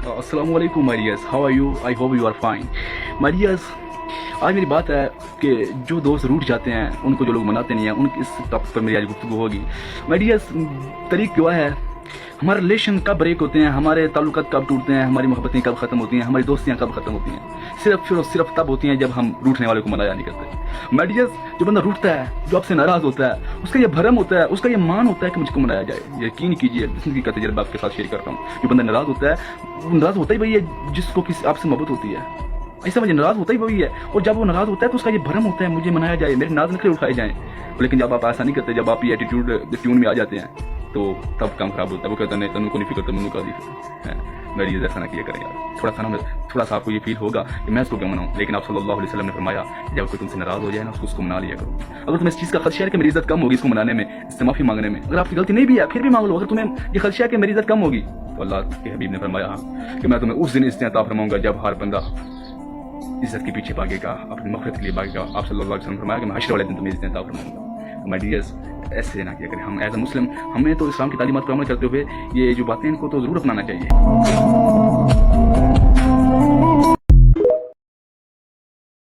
अस्सलाम वालेकुम my dears, how are you? I hope you are fine my dears. आज मेरी बात है कि जो दोस्त रूठ जाते हैं उनको जो लोग मनाते नहीं हैं, उनकी इस टॉपिक पर मेरी आज गुफ्तगू होगी। माय डियर्स, तरीक़ क्या है, हमारे रिलेशन कब ब्रेक होते हैं, हमारे ताल्लुकात कब टूटते हैं, हमारी मोहब्बतें कब ख़त्म होती हैं, हमारी दोस्तियाँ कब ख़त्म होती हैं, सिर्फ तब होती हैं जब हम रूठने वाले को मनाया नहीं करते। माय डियर्स, जो बंदा रूठता है, जो आपसे नाराज़ होता है, उसका ये भरम होता है, उसका ये मान होता है कि मुझको मनाया जाए। यकीन कीजिए, जिंदगी का तजर्बा आपके साथ शेयर करता हूँ। जो बंदा नाराज़ होता है, वो नाराज़ होता ही वही है जिसको किसी आपसे मोहब्बत होती है। ऐसा मुझे नाराज़ होता ही वही है, और जब वो नाराज़ होता है तो उसका ये भरम होता है मुझे मनाया जाए, मेरे नाज नखरे उठाए जाएँ। लेकिन जब आप ऐसा नहीं करते, जब आप ये एटीट्यूड ट्यून में आ जाते हैं, तो तब काम खराब होता है। वो कहता नहीं, तनु को नहीं फिक्र, तनु का है मेरी ऐसा ना किया करें यार। थोड़ा सा आपको ये फील होगा कि मैं इसको क्यों मनाऊं, लेकिन आप सल्लल्लाहु अलैहि वसल्लम ने फरमाया जब कोई तुमसे नाराज़ हो जाए ना, उसको मना लिया करो। अगर तुम्हें इस चीज़ का खदशा है कि मेरी इज्जत कम होगी इसको मनाने में, इससे माफ़ी मांगने में, अगर आपकी गलती नहीं भी है फिर भी मांग लो। अगर तुम्हें ये खदशा है कि मेरी इज्जत कम होगी, तो अल्लाह के हबीब ने फरमाया कि मैं तुम्हें उस दिन इज्जत अता फरमाऊंगा जब हर बंदा इज्जत के पीछे भागेगा, अपनी मग़फ़िरत के लिए भागेगा। आप सल्लल्लाहु अलैहि वसल्लम ने फरमाया कि मैं हश्र वाले दिन तुम्हें इज्जत अता फरमाऊंगा। माय डियर्स, ऐसे ना किया करें। हम एज अ मुस्लिम, हमें तो इस्लाम की तालीमात पर अमल करते हुए ये जो बातें इनको तो ज़रूर अपनाना चाहिए।